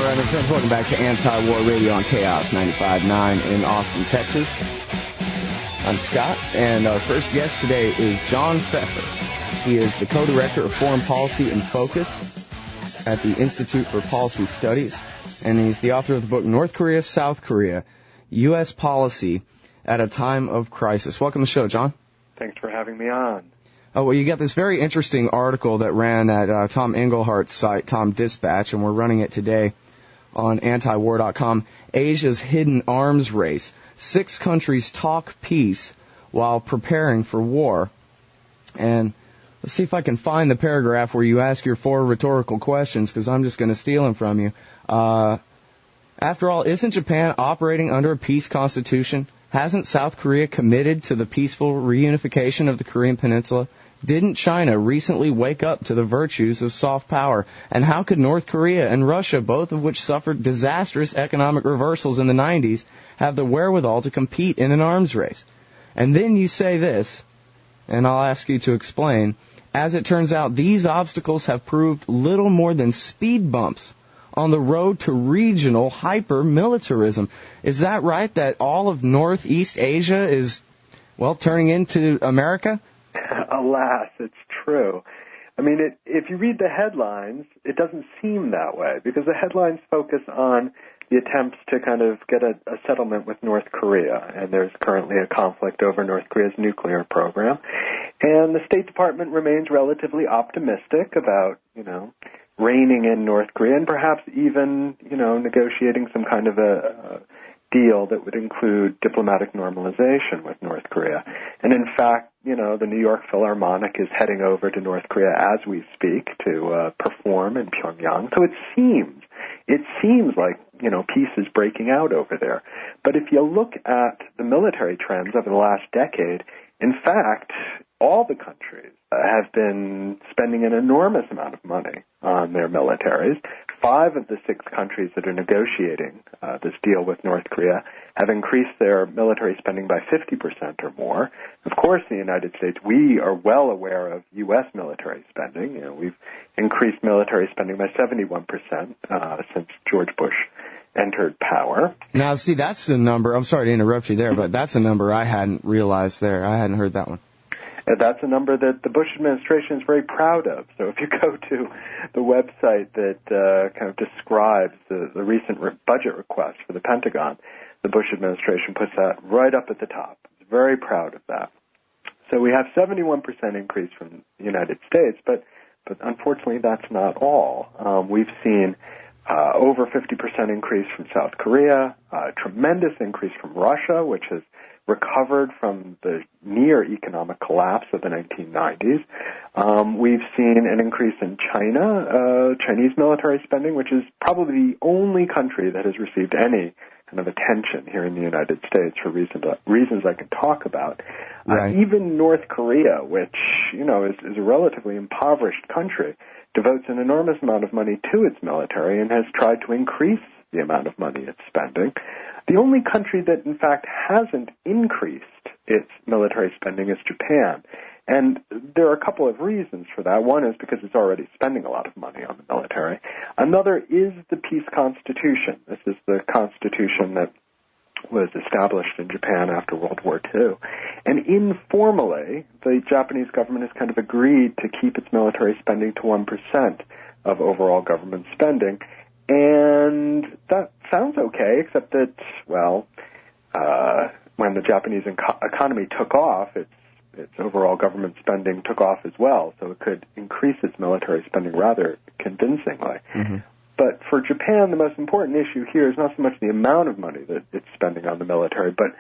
right, my friends, welcome back to Anti-War Radio on Chaos 95.9 in Austin, Texas. I'm Scott, and our first guest today is John Feffer. He is the co-director of Foreign Policy and Focus at the Institute for Policy Studies, and he's the author of the book North Korea, South Korea, U.S. Policy at a Time of Crisis. Welcome to the show, John. Thanks for having me on. Oh, well, you got this very interesting article that ran at Tom Englehart's site, Tom Dispatch, and we're running it today on antiwar.com. Asia's hidden arms race. 6 countries talk peace while preparing for war. And let's see if I can find the paragraph where you ask your 4 rhetorical questions, because I'm just going to steal them from you. After all, isn't Japan operating under a peace constitution? Hasn't South Korea committed to the peaceful reunification of the Korean Peninsula? Didn't China recently wake up to the virtues of soft power? And how could North Korea and Russia, both of which suffered disastrous economic reversals in the 90s, have the wherewithal to compete in an arms race? And then you say this, and I'll ask you to explain. As it turns out, these obstacles have proved little more than speed bumps on the road to regional hyper-militarism. Is that right, that all of Northeast Asia is, well, turning into America? Alas, it's true. I mean, if you read the headlines, it doesn't seem that way, because the headlines focus on the attempts to kind of get a settlement with North Korea, and there's currently a conflict over North Korea's nuclear program. And the State Department remains relatively optimistic about, reining in North Korea and perhaps even, negotiating some kind of a deal that would include diplomatic normalization with North Korea. And in fact, the New York Philharmonic is heading over to North Korea as we speak to perform in Pyongyang. So it seems like, peace is breaking out over there. But if you look at the military trends over the last decade, in fact, all the countries have been spending an enormous amount of money on their militaries. 5 of the 6 countries that are negotiating this deal with North Korea have increased their military spending by 50% or more. Of course, in the United States, we are well aware of U.S. military spending. We've increased military spending by 71% since George Bush entered power. Now, see, that's the number. I'm sorry to interrupt you there, but that's a number I hadn't realized there. I hadn't heard that one. That's a number that the Bush administration is very proud of. So if you go to the website that kind of describes the recent budget request for the Pentagon, the Bush administration puts that right up at the top. It's very proud of that. So we have 71% increase from the United States, but unfortunately that's not all. We've seen over 50% increase from South Korea, tremendous increase from Russia, which has recovered from the near economic collapse of the 1990s. We've seen an increase in China, Chinese military spending, which is probably the only country that has received any kind of attention here in the United States for reasons I can talk about. Right. Even North Korea, which, is a relatively impoverished country, devotes an enormous amount of money to its military and has tried to increase the amount of money it's spending. The only country that, in fact, hasn't increased its military spending is Japan. And there are a couple of reasons for that. One is because it's already spending a lot of money on the military. Another is the peace constitution. This is the constitution that was established in Japan after World War II. And informally, the Japanese government has kind of agreed to keep its military spending to 1% of overall government spending. And that sounds okay, except that, when the Japanese economy took off, its overall government spending took off as well, so it could increase its military spending rather convincingly. Mm-hmm. But for Japan, the most important issue here is not so much the amount of money that it's spending on the military, but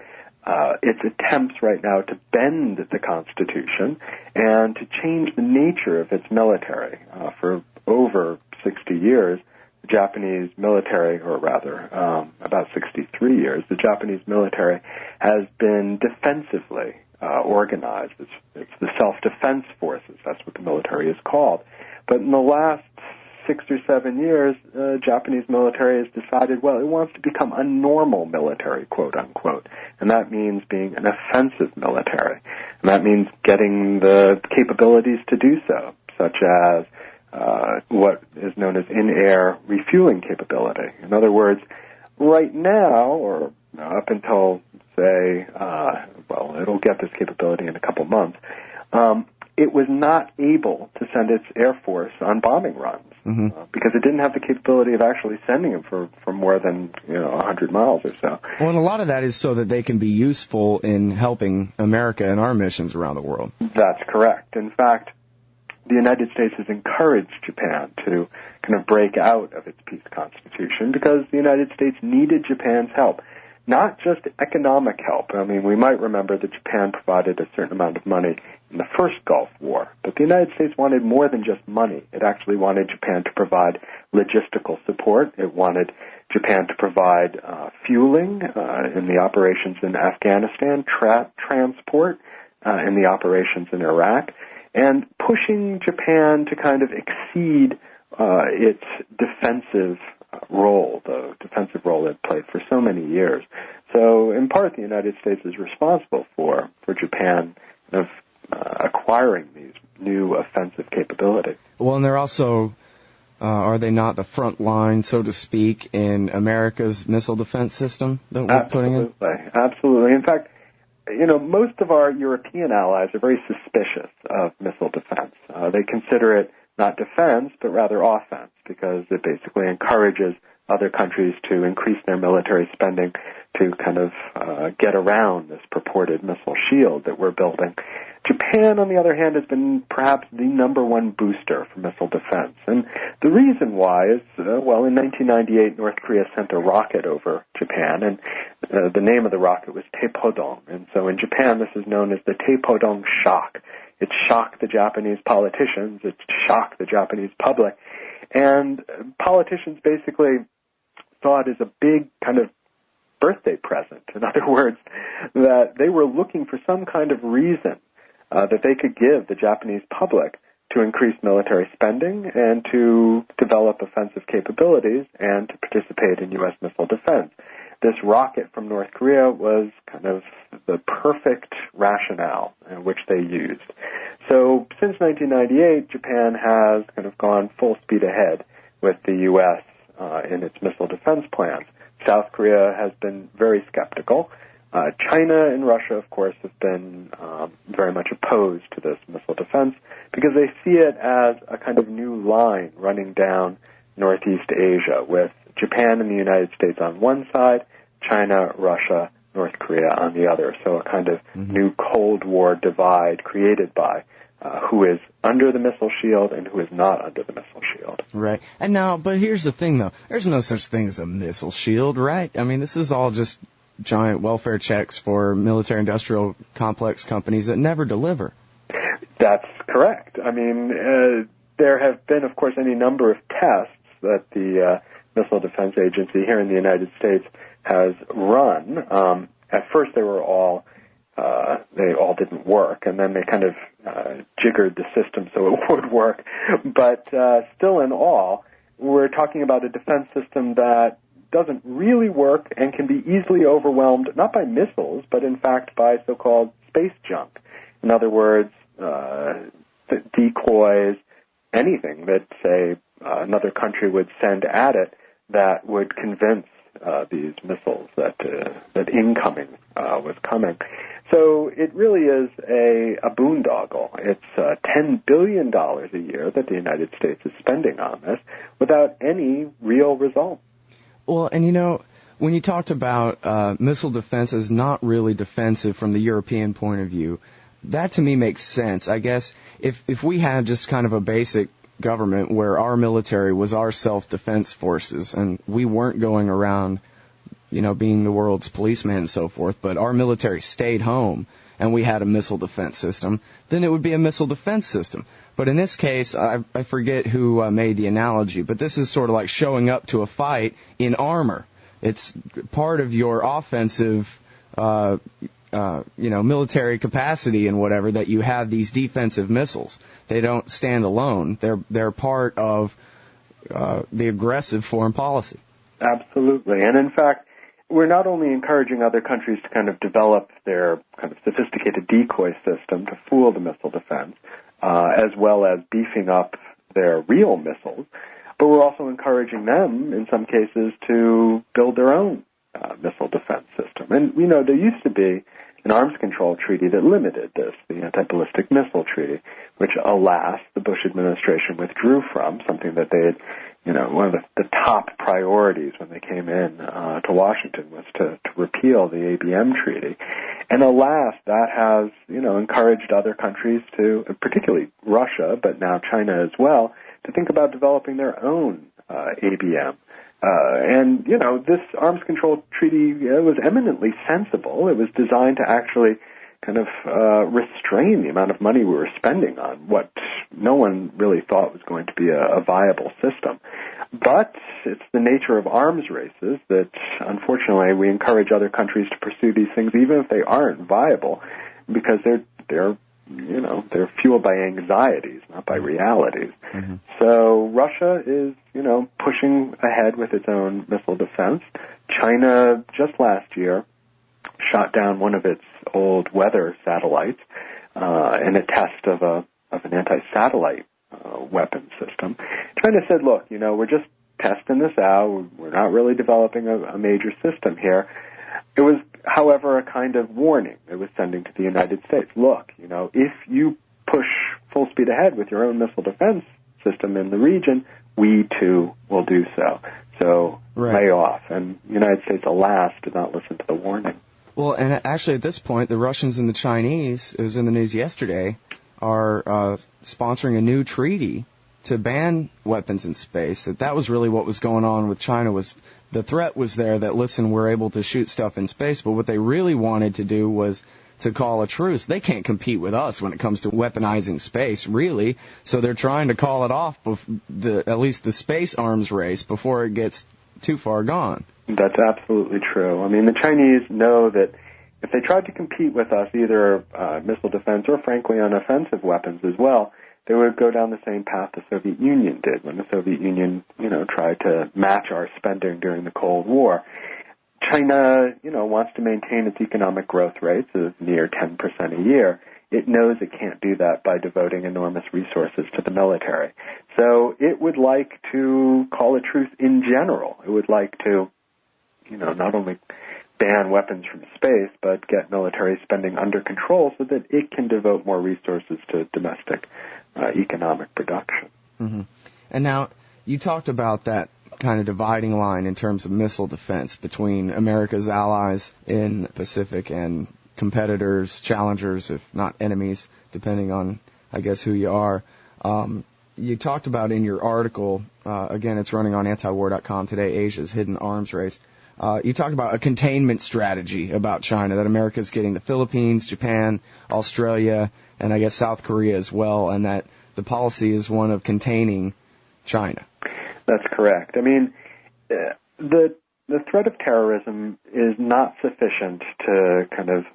its attempts right now to bend the Constitution and to change the nature of its military. For over 60 years, the Japanese military, or rather, about 63 years, the Japanese military has been defensively organized. It's the self-defense forces. That's what the military is called. But in the last 6 or 7 years, the Japanese military has decided, it wants to become a normal military, quote unquote. And that means being an offensive military. And that means getting the capabilities to do so, such as what is known as in-air refueling capability. In other words, right now, or up until, say, it'll get this capability in a couple months, it was not able to send its Air Force on bombing runs because it didn't have the capability of actually sending them for more than 100 miles or so. Well, and a lot of that is so that they can be useful in helping America in our missions around the world. That's correct. In fact, the United States has encouraged Japan to kind of break out of its peace constitution because the United States needed Japan's help. Not just economic help. I mean, we might remember that Japan provided a certain amount of money in the first Gulf War, but the United States wanted more than just money. It actually wanted Japan to provide logistical support. It wanted Japan to provide fueling in the operations in Afghanistan, transport in the operations in Iraq, and pushing Japan to kind of exceed its defensive role, the defensive role it played for so many years. So, in part, the United States is responsible for Japan kind of acquiring these new offensive capabilities. Well, and they're also, are they not the front line, so to speak, in America's missile defense system that we're putting in? Absolutely. In fact, most of our European allies are very suspicious of missile defense. They consider it not defense, but rather offense, because it basically encourages other countries to increase their military spending to kind of get around this purported missile shield that we're building. Japan, on the other hand, has been perhaps the number one booster for missile defense. And the reason why is, in 1998, North Korea sent a rocket over Japan, and the name of the rocket was Taepodong. And so in Japan, this is known as the Taepodong shock. It shocked the Japanese politicians. It shocked the Japanese public. And politicians basically saw it as a big kind of birthday present. In other words, that they were looking for some kind of reason that they could give the Japanese public to increase military spending and to develop offensive capabilities and to participate in U.S. missile defense. This rocket from North Korea was kind of the perfect rationale which they used. So since 1998, Japan has kind of gone full speed ahead with the U.S. In its missile defense plans. South Korea has been very skeptical. China and Russia, of course, have been very much opposed to this missile defense because they see it as a kind of new line running down Northeast Asia with Japan and the United States on one side, China, Russia, North Korea on the other. So a kind of new Cold War divide created by who is under the missile shield and who is not under the missile shield. Right. And now, but here's the thing, though. There's no such thing as a missile shield, right? I mean, this is all just giant welfare checks for military-industrial complex companies that never deliver. That's correct. I mean, there have been, of course, any number of tests that the Missile Defense Agency here in the United States has run. At first, they all didn't work, and then they kind of jiggered the system so it would work. But still in all, we're talking about a defense system that doesn't really work and can be easily overwhelmed, not by missiles, but in fact by so-called space junk. In other words, decoys, anything that, say, another country would send at it that would convince these missiles that incoming was coming. So it really is a boondoggle. It's $10 billion a year that the United States is spending on this without any real result. Well, and when you talked about missile defense as not really defensive from the European point of view, that to me makes sense. I guess if we had just kind of a basic government where our military was our self-defense forces and we weren't going around, being the world's policeman and so forth, but our military stayed home and we had a missile defense system, then it would be a missile defense system. But in this case, I forget who made the analogy, but this is sort of like showing up to a fight in armor. It's part of your offensive, military capacity and whatever that you have these defensive missiles. They don't stand alone. They're part of the aggressive foreign policy. Absolutely. And in fact, we're not only encouraging other countries to kind of develop their kind of sophisticated decoy system to fool the missile defense, as well as beefing up their real missiles, but we're also encouraging them, in some cases, to build their own missile defense system. And, there used to be an arms control treaty that limited this, the anti-ballistic missile treaty, which, alas, the Bush administration withdrew from, something that they had, one of the top priorities when they came in to Washington was to repeal the ABM treaty. And alas, that has, encouraged other countries to, particularly Russia, but now China as well, to think about developing their own ABM. And this arms control treaty was eminently sensible. It was designed to actually kind of restrain the amount of money we were spending on what no one really thought was going to be a viable system. But it's the nature of arms races that, unfortunately, we encourage other countries to pursue these things, even if they aren't viable, because they're fueled by anxieties, not by realities. Mm-hmm. So Russia is, pushing ahead with its own missile defense. China, just last year, shot down one of its old weather satellites in a test of an anti-satellite weapon system. China said, look, we're just testing this out. We're not really developing a major system here. It was, however, a kind of warning it was sending to the United States. Look, if you push full speed ahead with your own missile defense system in the region, we too will do so. So lay off. And the United States, alas, did not listen to the warning. Well, and actually at this point, the Russians and the Chinese, it was in the news yesterday, are sponsoring a new treaty to ban weapons in space. That was really what was going on with China. Was the threat was there that, listen, we're able to shoot stuff in space, but what they really wanted to do was to call a truce. They can't compete with us when it comes to weaponizing space, really, so they're trying to call it off, at least the space arms race, before it gets too far gone. That's absolutely true. I mean, the Chinese know that if they tried to compete with us, either missile defense or, frankly, on offensive weapons as well, they would go down the same path the Soviet Union did when the Soviet Union, tried to match our spending during the Cold War. China, wants to maintain its economic growth rates of near 10% a year. It knows it can't do that by devoting enormous resources to the military. So it would like to call a truce in general. It would like to, not only ban weapons from space, but get military spending under control so that it can devote more resources to domestic economic production. Mm-hmm. And now, you talked about that kind of dividing line in terms of missile defense between America's allies in the Pacific and competitors, challengers, if not enemies, depending on, I guess, who you are. You talked about in your article, again, it's running on antiwar.com today, Asia's hidden arms race. You talked about a containment strategy about China, that America's getting the Philippines, Japan, Australia, and I guess South Korea as well, and that the policy is one of containing China. That's correct. I mean, the threat of terrorism is not sufficient to kind of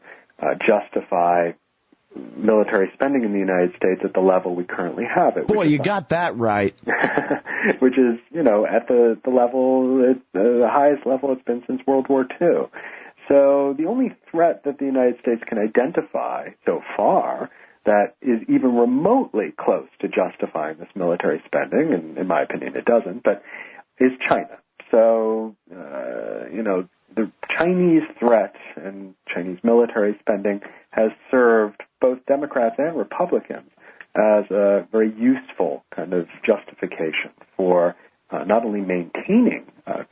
justify military spending in the United States at the level we currently have it. Boy, you got that right. Which is, at the level, the highest level it's been since World War II. So the only threat that the United States can identify so far that is even remotely close to justifying this military spending, and in my opinion it doesn't, but is China. So, the Chinese threat and Chinese military spending has served both Democrats and Republicans as a very useful kind of justification for not only maintaining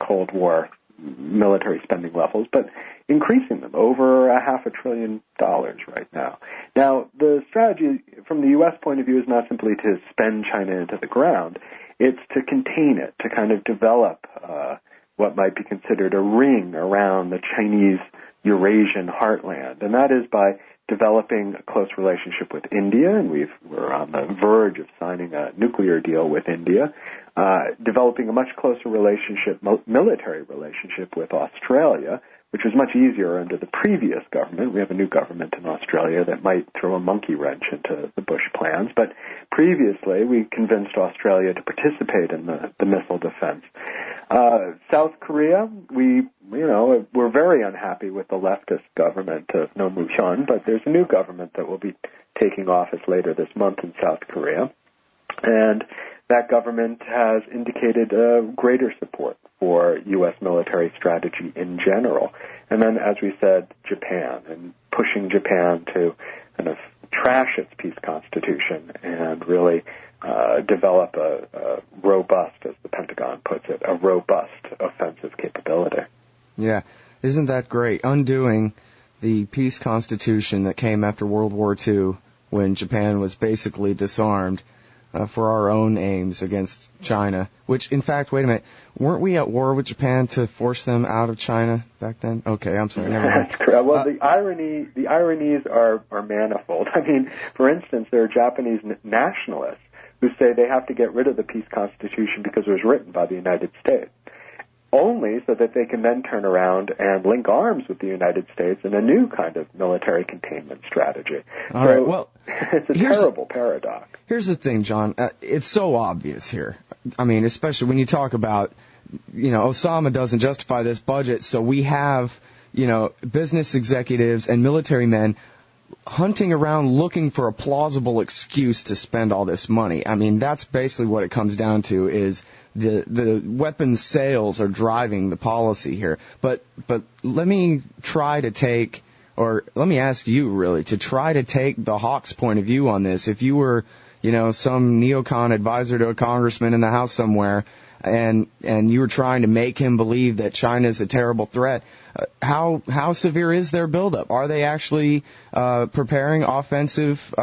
Cold War military spending levels, but increasing them over $500 billion right now. Now, the strategy from the U.S. point of view is not simply to spend China into the ground. It's to contain it, to kind of develop what might be considered a ring around the Chinese Eurasian heartland, and that is by developing a close relationship with India, and we're on the verge of signing a nuclear deal with India, developing a much closer relationship, military relationship with Australia, which was much easier under the previous government. We have a new government in Australia that might throw a monkey wrench into the Bush plans, but previously we convinced Australia to participate in the missile defense. South Korea, we're very unhappy with the leftist government of Roh Moo-hyun, but there's a new government that will be taking office later this month in South Korea. And that government has indicated greater support for U.S. military strategy in general. And then, as we said, Japan, and pushing Japan to kind of trash its peace constitution and really develop a robust, as the Pentagon puts it, a robust offensive capability. Yeah, isn't that great? Undoing the peace constitution that came after World War II when Japan was basically disarmed for our own aims against China, which, in fact, wait a minute, weren't we at war with Japan to force them out of China back then? Okay, I'm sorry. Never mind. That's correct. Well, the ironies are manifold. I mean, for instance, there are Japanese nationalists who say they have to get rid of the peace constitution because it was written by the United States, only so that they can then turn around and link arms with the United States in a new kind of military containment strategy. All right, well, it's a terrible paradox. Here's the thing, John. It's so obvious here. I mean, especially when you talk about, Osama doesn't justify this budget, so we have, business executives and military men hunting around looking for a plausible excuse to spend all this money. I mean, that's basically what it comes down to, is the weapons sales are driving the policy here. But let me ask you really to try to take the Hawks' point of view on this. If you were, some neocon advisor to a congressman in the House somewhere, and you were trying to make him believe that China is a terrible threat, how severe is their buildup? Are they actually preparing offensive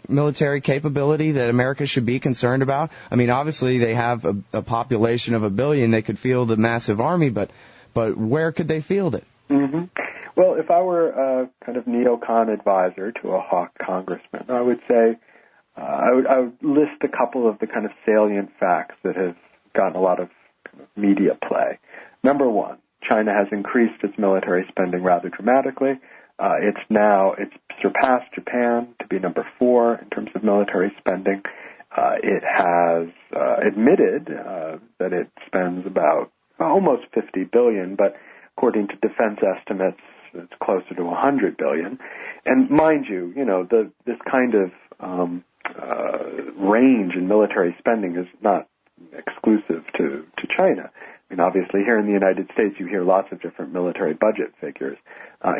military capability that America should be concerned about? I mean, obviously they have a population of 1 billion. They could field a massive army, but where could they field it? Mm-hmm. Well, if I were a kind of neocon advisor to a Hawk congressman, I would say I would list a couple of the kind of salient facts that have gotten a lot of media play. Number one, China has increased its military spending rather dramatically. It's surpassed Japan to be number 4 in terms of military spending. It has admitted that it spends about almost $50 billion, but according to defense estimates, it's closer to $100 billion. And mind you, this kind of range in military spending is not exclusive to China. I mean, obviously, here in the United States, you hear lots of different military budget figures,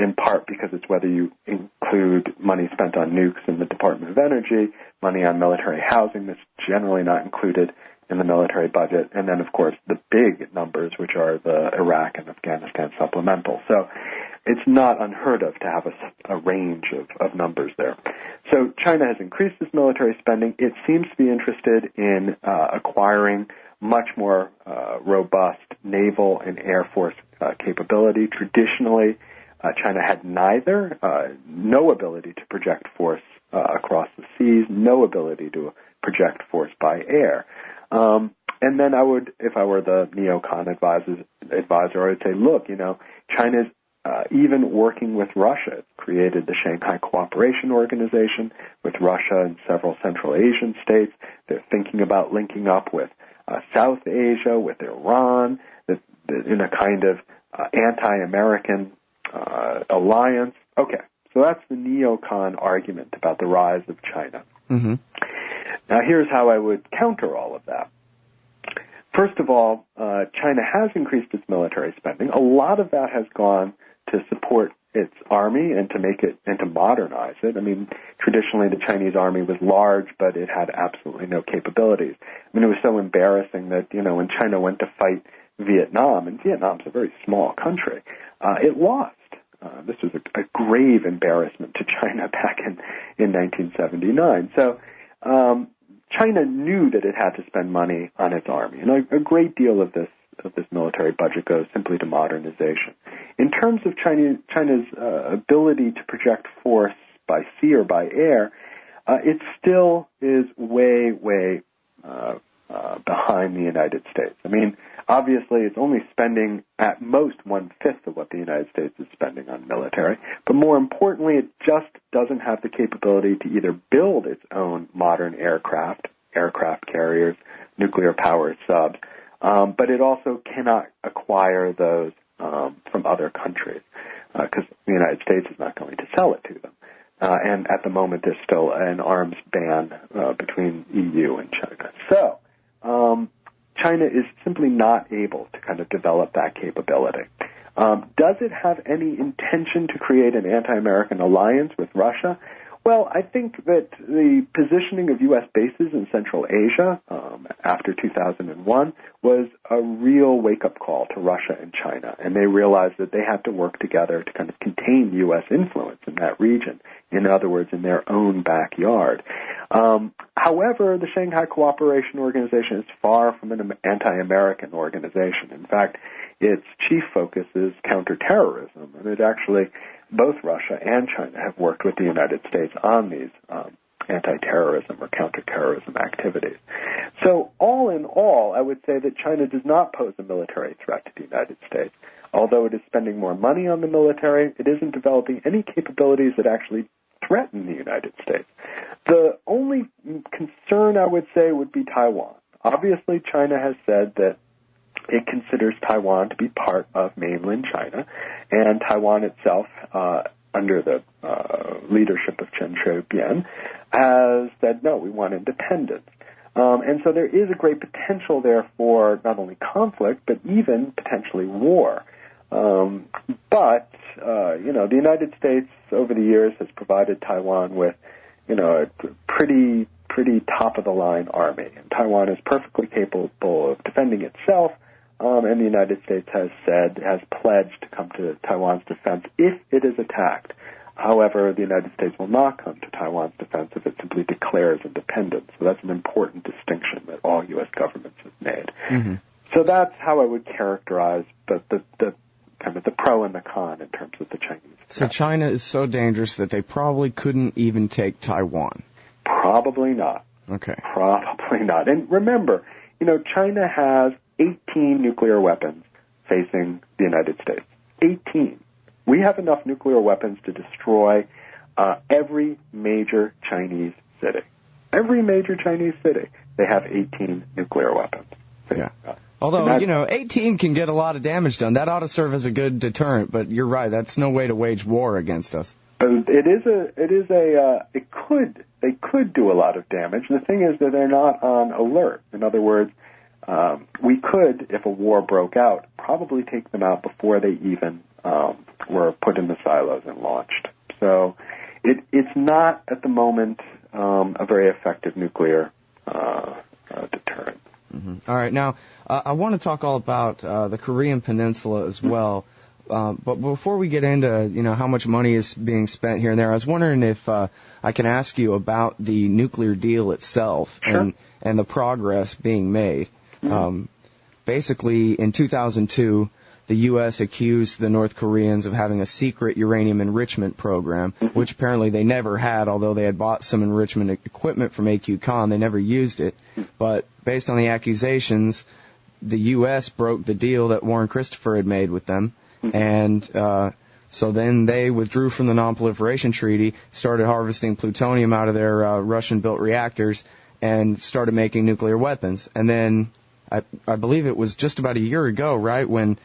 in part because it's whether you include money spent on nukes in the Department of Energy, money on military housing that's generally not included in the military budget, and then, of course, the big numbers, which are the Iraq and Afghanistan supplemental. So it's not unheard of to have a range of numbers there. So China has increased its military spending. It seems to be interested in acquiring much more robust naval and air force capability. Traditionally, China had neither, no ability to project force across the seas, no ability to project force by air. And then I would, if I were the neocon advisor, I would say, look, China's even working with Russia. It's created the Shanghai Cooperation Organization with Russia and several Central Asian states. They're thinking about linking up with South Asia, with Iran, in a kind of anti-American alliance. Okay, so that's the neocon argument about the rise of China. Mm-hmm. Now, here's how I would counter all of that. First of all, China has increased its military spending. A lot of that has gone to support its army and to make it and to modernize it. I mean, traditionally the Chinese army was large, but it had absolutely no capabilities. I mean, it was so embarrassing that, when China went to fight Vietnam, and Vietnam's a very small country, it lost. This was a grave embarrassment to China back in 1979. So China knew that it had to spend money on its army, and a great deal of this military budget goes simply to modernization. In terms of China's ability to project force by sea or by air, it still is way behind the United States. I mean, obviously, it's only spending at most 1/5 of what the United States is spending on military, but more importantly, it just doesn't have the capability to either build its own modern aircraft carriers, nuclear-powered subs, but it also cannot acquire those from other countries because the United States is not going to sell it to them. And at the moment, there's still an arms ban between EU and China. So China is simply not able to kind of develop that capability. Does it have any intention to create an anti-American alliance with Russia? Well, I think that the positioning of U.S. bases in Central Asia after 2001 was a real wake-up call to Russia and China, and they realized that they had to work together to kind of contain U.S. influence in that region, in other words, in their own backyard. However, the Shanghai Cooperation Organization is far from an anti-American organization. In fact, its chief focus is counterterrorism, and it actually, both Russia and China have worked with the United States on these anti-terrorism or counterterrorism activities. So all in all, I would say that China does not pose a military threat to the United States. Although it is spending more money on the military, it isn't developing any capabilities that actually threaten the United States. The only concern, I would say, would be Taiwan. Obviously, China has said that it considers Taiwan to be part of mainland China, and Taiwan itself, under the leadership of Chen Shui-bian, has said, no, we want independence. And so there is a great potential there for not only conflict, but even potentially war. The United States over the years has provided Taiwan with, a pretty top-of-the-line army. And Taiwan is perfectly capable of defending itself, and the United States has pledged to come to Taiwan's defense if it is attacked. However, the United States will not come to Taiwan's defense if it simply declares independence. So that's an important distinction that all U.S. governments have made. Mm-hmm. So that's how I would characterize the kind of the pro and the con in terms of the Chinese. So China is so dangerous that they probably couldn't even take Taiwan. Probably not. Okay. Probably not. And remember, China has 18 nuclear weapons facing the United States. 18. We have enough nuclear weapons to destroy every major Chinese city. Every major Chinese city, they have 18 nuclear weapons. Yeah. Although, 18 can get a lot of damage done. That ought to serve as a good deterrent, but you're right. That's no way to wage war against us. They could do a lot of damage. The thing is that they're not on alert. In other words, we could, if a war broke out, probably take them out before they even were put in the silos and launched. So it's not, at the moment, a very effective nuclear deterrent. Mm-hmm. All right. Now, I want to talk all about the Korean Peninsula as well. But before we get into, how much money is being spent here and there, I was wondering if I can ask you about the nuclear deal itself. Sure. and the progress being made. Mm-hmm. Basically, in 2002, the U.S. accused the North Koreans of having a secret uranium enrichment program, mm-hmm. which apparently they never had, although they had bought some enrichment equipment from AQ-CON. They never used it. But based on the accusations, the U.S. broke the deal that Warren Christopher had made with them. Mm-hmm. And so then they withdrew from the Non-Proliferation Treaty, started harvesting plutonium out of their Russian-built reactors, and started making nuclear weapons. And then I believe it was just about a year ago, right, when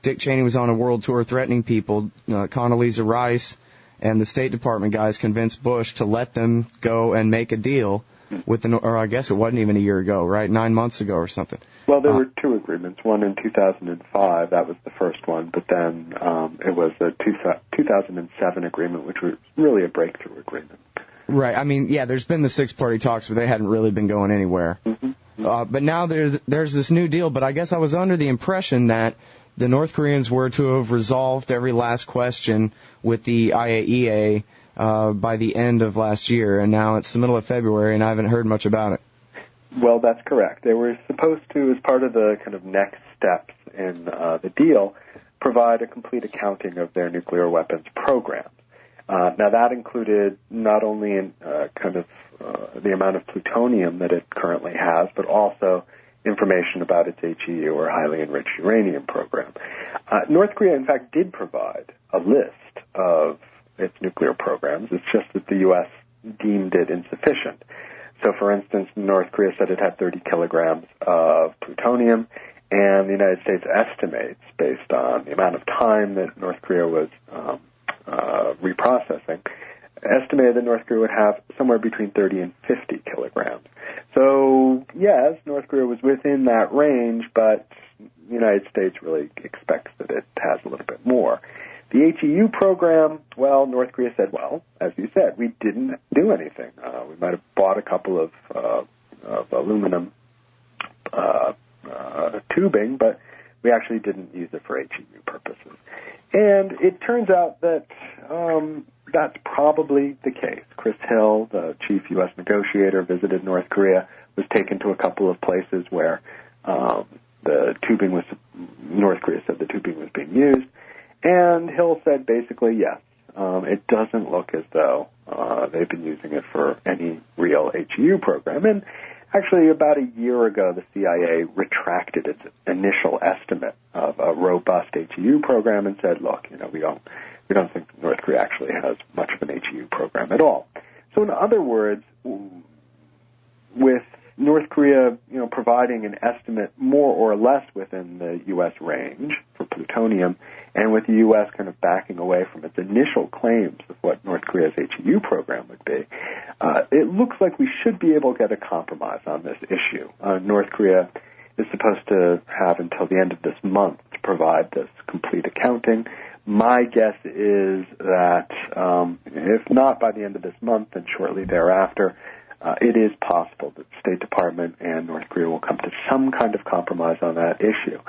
Dick Cheney was on a world tour threatening people, Condoleezza Rice and the State Department guys convinced Bush to let them go and make a deal with or I guess it wasn't even a year ago, right, 9 months ago or something. Well, there were two agreements, one in 2005, that was the first one, but then it was a 2007 agreement, which was really a breakthrough agreement. Right. I mean, yeah, there's been the six-party talks, but they hadn't really been going anywhere. Mm-hmm. But now there's this new deal, but I guess I was under the impression that the North Koreans were to have resolved every last question with the IAEA by the end of last year, and now it's the middle of February, and I haven't heard much about it. Well, that's correct. They were supposed to, as part of the kind of next steps in the deal, provide a complete accounting of their nuclear weapons programs. Now, that included not only the amount of plutonium that it currently has, but also information about its HEU, or highly enriched uranium program. North Korea, in fact, did provide a list of its nuclear programs. It's just that the U.S. deemed it insufficient. So, for instance, North Korea said it had 30 kilograms of plutonium, and the United States estimates, based on the amount of time that North Korea was reprocessing, estimated that North Korea would have somewhere between 30 and 50 kilograms. So, yes, North Korea was within that range, but the United States really expects that it has a little bit more. The HEU program, well, North Korea said, well, as you said, we didn't do anything. We might have bought a couple of aluminum tubing, but we actually didn't use it for HEU purposes. And it turns out that that's probably the case. Chris Hill, the chief U.S. negotiator, visited North Korea, was taken to a couple of places where the tubing was, North Korea said the tubing was being used, and Hill said basically, yes, it doesn't look as though they've been using it for any real HEU program. And actually, about a year ago, the CIA retracted its initial estimate of a robust HEU program and said, look, we don't think North Korea actually has much of an HEU program at all. So in other words, with North Korea, providing an estimate more or less within the U.S. range for plutonium, and with the U.S. kind of backing away from its initial claims of what North Korea's HEU program would be, it looks like we should be able to get a compromise on this issue. North Korea is supposed to have until the end of this month to provide this complete accounting. My guess is that if not by the end of this month, then shortly thereafter, it is possible that the State Department and North Korea will come to some kind of compromise on that issue.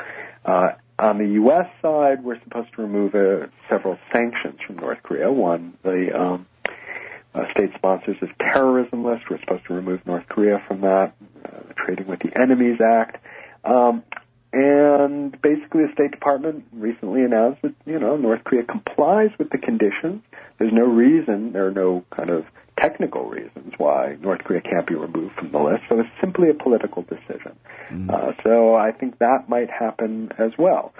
On the U.S. side, we're supposed to remove several sanctions from North Korea. One, the state sponsors of terrorism list. We're supposed to remove North Korea from that. The Trading with the Enemies Act. And basically the State Department recently announced that, North Korea complies with the conditions. There are no kind of technical reasons why North Korea can't be removed from the list. So it's simply a political decision. So I think that might happen as well.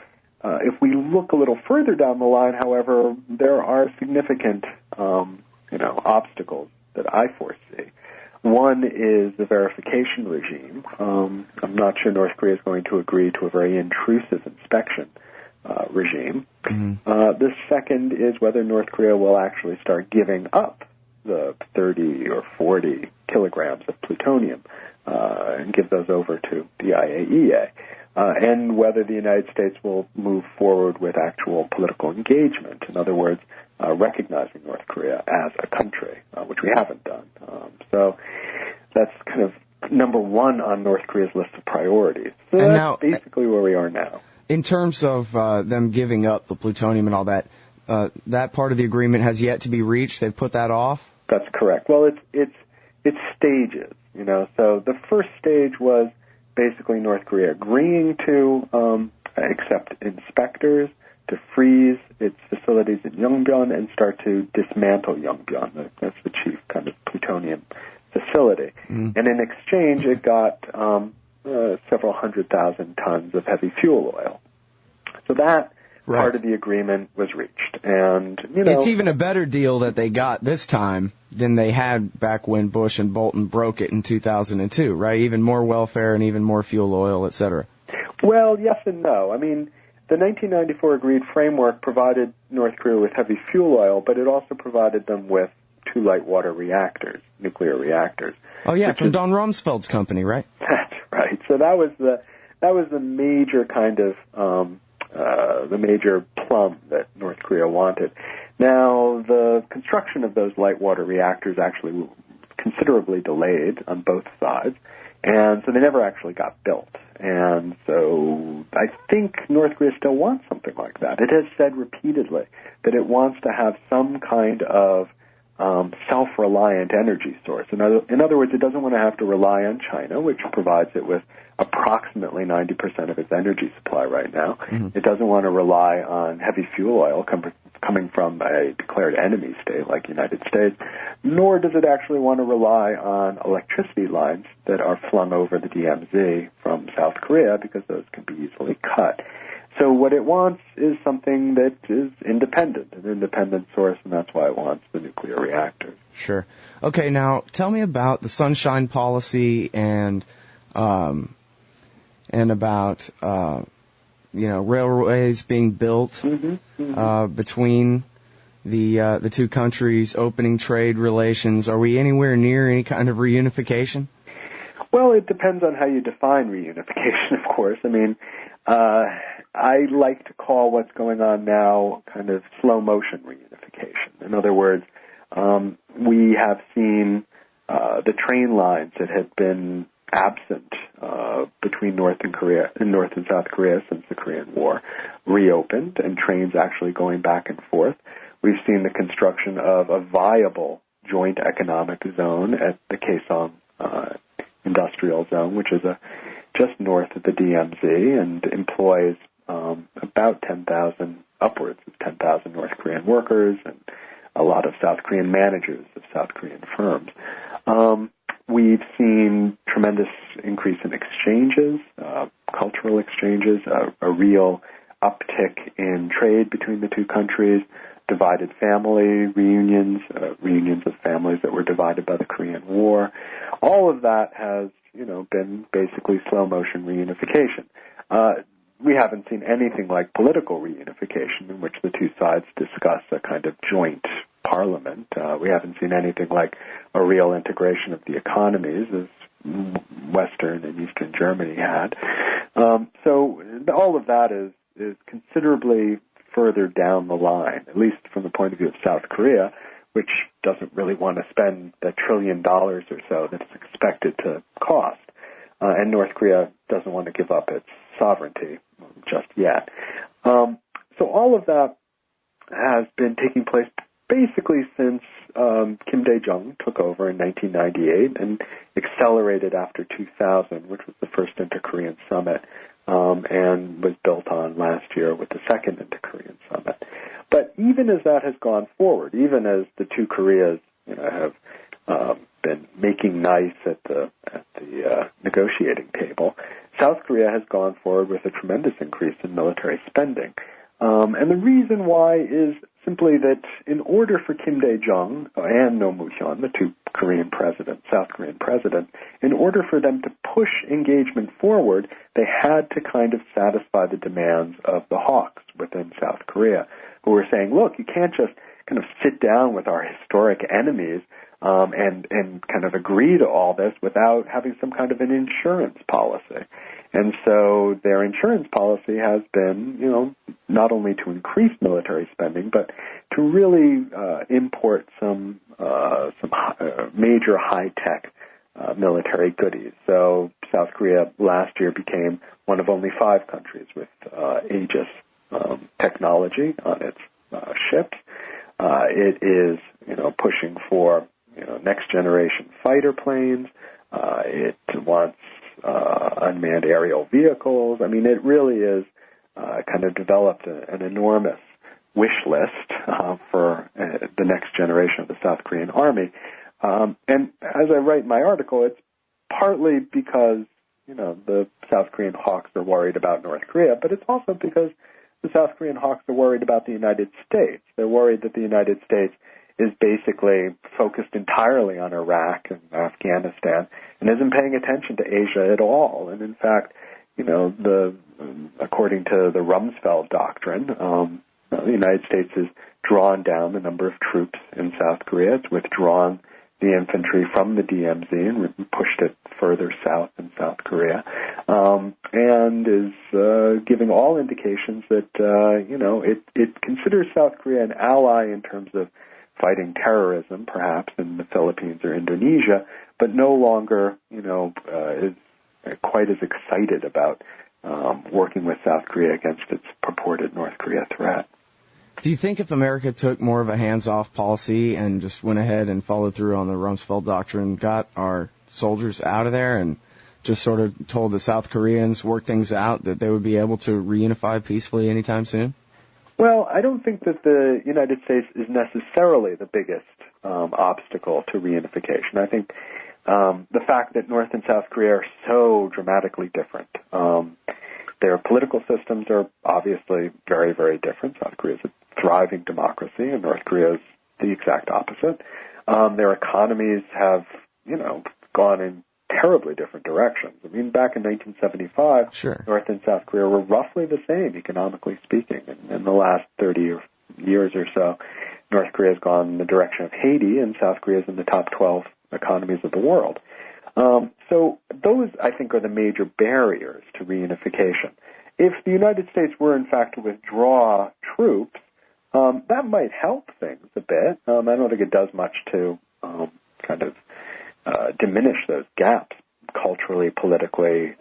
If we look a little further down the line, however, there are significant, obstacles that I foresee. One is the verification regime. I'm not sure North Korea is going to agree to a very intrusive inspection regime. The second is whether North Korea will actually start giving up the 30 or 40 kilograms of plutonium and give those over to the IAEA, and whether the United States will move forward with actual political engagement. In other words, recognizing North Korea as a country, which we haven't done. So that's kind of number one on North Korea's list of priorities. So and that's now, basically where we are now. In terms of them giving up the plutonium and all that, that part of the agreement has yet to be reached. They've put that off? That's correct. Well, it's stages, So the first stage was basically North Korea agreeing to accept inspectors, to freeze its facilities in Yongbyon and start to dismantle Yongbyon. That's the chief kind of plutonium facility. And in exchange, it got several 100,000 tons of heavy fuel oil. So that part of the agreement was reached. And, it's even a better deal that they got this time than they had back when Bush and Bolton broke it in 2002, right? Even more welfare and even more fuel oil, et cetera. Well, yes and no. I mean, the 1994 agreed framework provided North Korea with heavy fuel oil, but it also provided them with 2 light water reactors, nuclear reactors. Oh yeah, from Don Rumsfeld's company, right? That's right. So that was the major kind of the major plum that North Korea wanted. Now, the construction of those light water reactors actually considerably delayed on both sides, and so they never actually got built. And so I think North Korea still wants something like that. It has said repeatedly that it wants to have some kind of self-reliant energy source. In other words, it doesn't want to have to rely on China, which provides it with approximately 90% of its energy supply right now. It doesn't want to rely on heavy fuel oil coming from a declared enemy state like the United States, nor does it actually want to rely on electricity lines that are flung over the DMZ from South Korea, because those can be easily cut. So what it wants is something that is independent, an independent source, and that's why it wants the nuclear reactors. Sure. Okay, now tell me about the Sunshine Policy and about railways being built between the two countries opening trade relations? Are we anywhere near any kind of reunification? Well, it depends on how you define reunification, of course. I mean, I like to call what's going on now kind of slow motion reunification. In other words, we have seen the train lines that had been absent between North and South Korea since the Korean War reopened, and trains actually going back and forth. We've seen the construction of a viable joint economic zone at the Kaesong industrial zone, which is just north of the DMZ, and employs about 10,000, upwards of 10,000 North Korean workers and a lot of South Korean managers of South Korean firms. We've seen tremendous increase in exchanges, cultural exchanges, a real uptick in trade between the two countries, divided family reunions, reunions of families that were divided by the Korean War. All of that has, been basically slow motion reunification. We haven't seen anything like political reunification, in which the two sides discuss a kind of joint parliament. We haven't seen anything like a real integration of the economies as Western and Eastern Germany had. So all of that is considerably further down the line, at least from the point of view of South Korea, which doesn't really want to spend the $1 trillion or so that it's expected to cost. And North Korea doesn't want to give up its sovereignty just yet. So all of that has been taking place basically since Kim Dae-jung took over in 1998 and accelerated after 2000, which was the first Inter-Korean summit, and was built on last year with the second Inter-Korean summit. But even as that has gone forward, even as the two Koreas have been making nice at the negotiating table, South Korea has gone forward with a tremendous increase in military spending. And the reason why is simply that in order for Kim Dae-jung and Roh Moo-hyun, the two South Korean presidents, in order for them to push engagement forward, they had to kind of satisfy the demands of the hawks within South Korea, who were saying, look, you can't just kind of sit down with our historic enemies and kind of agree to all this without having some kind of an insurance policy. And so their insurance policy has been, not only to increase military spending, but to really import some major high-tech military goodies. So South Korea last year became one of only 5 countries with Aegis technology on its ships. It is, pushing for, next-generation fighter planes. It wants unmanned aerial vehicles. I mean, it really is kind of developed an enormous wish list for the next generation of the South Korean Army. And as I write in my article, it's partly because, the South Korean hawks are worried about North Korea, but it's also because the South Korean hawks are worried about the United States. They're worried that the United States is basically focused entirely on Iraq and Afghanistan and isn't paying attention to Asia at all. And in fact, according to the Rumsfeld doctrine, the United States has drawn down the number of troops in South Korea. It's withdrawn the infantry from the DMZ and pushed it further south in South Korea, and is giving all indications that, it considers South Korea an ally in terms of fighting terrorism, perhaps in the Philippines or Indonesia, but no longer, is quite as excited about working with South Korea against its purported North Korea threat. Do you think if America took more of a hands-off policy and just went ahead and followed through on the Rumsfeld doctrine, got our soldiers out of there and just sort of told the South Koreans, work things out, that they would be able to reunify peacefully anytime soon? Well, I don't think that the United States is necessarily the biggest obstacle to reunification. I think the fact that North and South Korea are so dramatically different. Their political systems are obviously very, very different. South Korea is a thriving democracy, and North Korea is the exact opposite. Their economies have, gone in terribly different directions. I mean, back in 1975, sure, North and South Korea were roughly the same, economically speaking. In the last 30 years or so, North Korea's gone in the direction of Haiti, and South Korea's in the top 12 economies of the world. So those, I think, are the major barriers to reunification. If the United States were, in fact, to withdraw troops, that might help things a bit. I don't think it does much to diminish those gaps culturally, politically,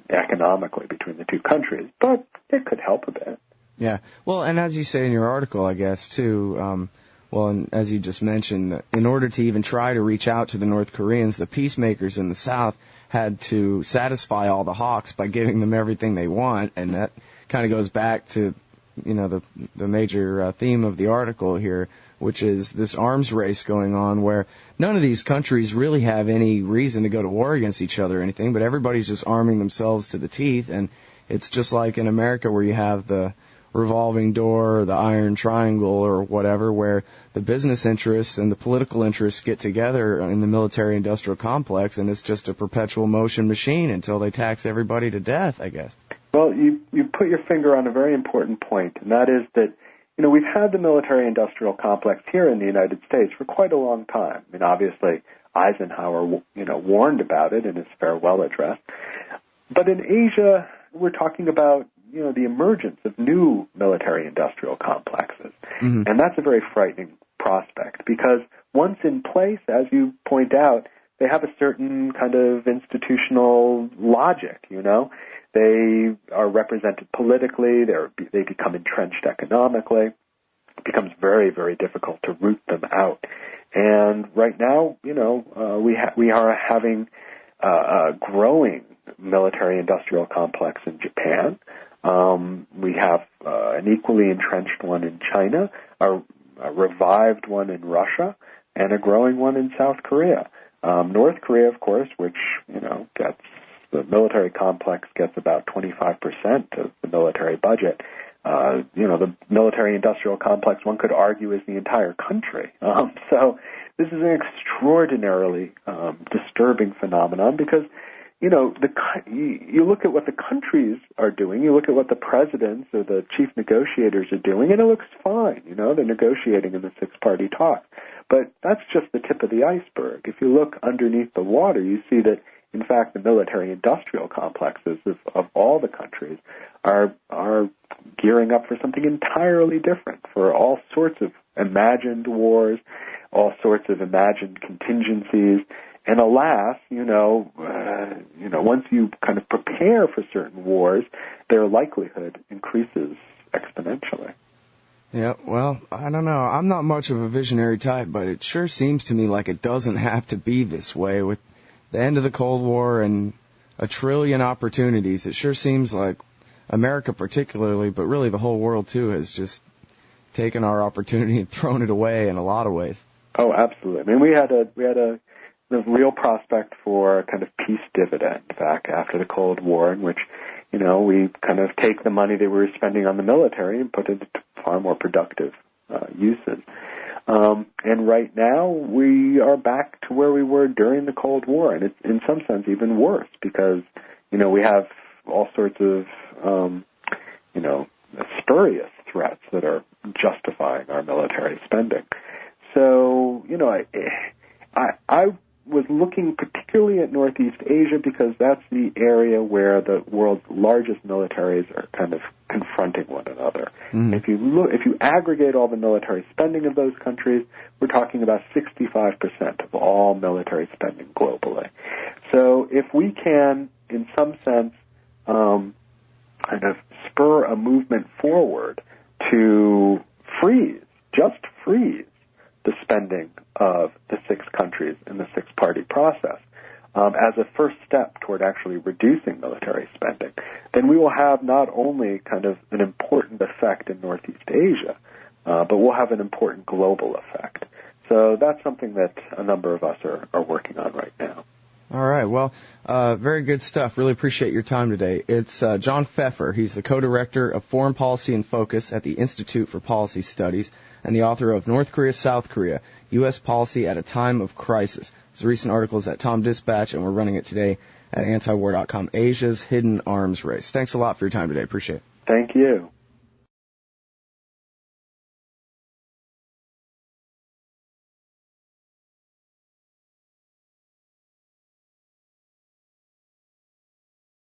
economically between the two countries, but it could help a bit. Yeah. Well, and as you say in your article, I guess, too, and as you just mentioned, in order to even try to reach out to the North Koreans, the peacemakers in the South had to satisfy all the hawks by giving them everything they want, and that kind of goes back to, the major theme of the article here, which is this arms race going on where none of these countries really have any reason to go to war against each other or anything, but everybody's just arming themselves to the teeth, and it's just like in America where you have the revolving door or the iron triangle or whatever, where the business interests and the political interests get together in the military-industrial complex, and it's just a perpetual motion machine until they tax everybody to death, I guess. Well, you put your finger on a very important point, and that is that, we've had the military-industrial complex here in the United States for quite a long time. I mean, obviously, Eisenhower, warned about it in his farewell address. But in Asia, we're talking about, the emergence of new military-industrial complexes. Mm-hmm. And that's a very frightening prospect because once in place, as you point out, they have a certain kind of institutional logic, They are represented politically. They become entrenched economically. It becomes very, very difficult to root them out. And right now, we are having a growing military-industrial complex in Japan. We have an equally entrenched one in China, a revived one in Russia, and a growing one in South Korea. North Korea, of course, which, gets the military complex gets about 25% of the military budget. The military-industrial complex, one could argue, is the entire country. So this is an extraordinarily disturbing phenomenon because, you look at what the countries are doing, you look at what the presidents or the chief negotiators are doing, and it looks fine. They're negotiating in the six-party talk. But that's just the tip of the iceberg. If you look underneath the water, you see that, in fact, the military-industrial complexes of all the countries are gearing up for something entirely different, for all sorts of imagined wars, all sorts of imagined contingencies. And alas, once you kind of prepare for certain wars, their likelihood increases exponentially. Yeah, well, I don't know. I'm not much of a visionary type, but it sure seems to me like it doesn't have to be this way. With the end of the Cold War and a trillion opportunities, it sure seems like America particularly, but really the whole world too, has just taken our opportunity and thrown it away in a lot of ways. Oh, absolutely. I mean, we had a real prospect for a kind of peace dividend back after the Cold War, in which, we kind of take the money that we were spending on the military and put it into far more productive uses. And right now, we are back to where we were during the Cold War, and it's in some sense even worse because, we have all sorts of, spurious threats that are justifying our military spending. So, I was looking particularly at Northeast Asia because that's the area where the world's largest militaries are kind of confronting one another. Mm-hmm. If you aggregate all the military spending of those countries, we're talking about 65% of all military spending globally. So if we can, in some sense, kind of spur a movement forward to just freeze the spending of the six countries in the six-party process as a first step toward actually reducing military spending, then we will have not only kind of an important effect in Northeast Asia, but we'll have an important global effect. So that's something that a number of us are working on right now. All right. Well, very good stuff. Really appreciate your time today. It's John Feffer. He's the co-director of Foreign Policy and Focus at the Institute for Policy Studies and the author of North Korea, South Korea, U.S. Policy at a Time of Crisis. His recent article is at Tom Dispatch, and we're running it today at antiwar.com, Asia's Hidden Arms Race. Thanks a lot for your time today. Appreciate it. Thank you.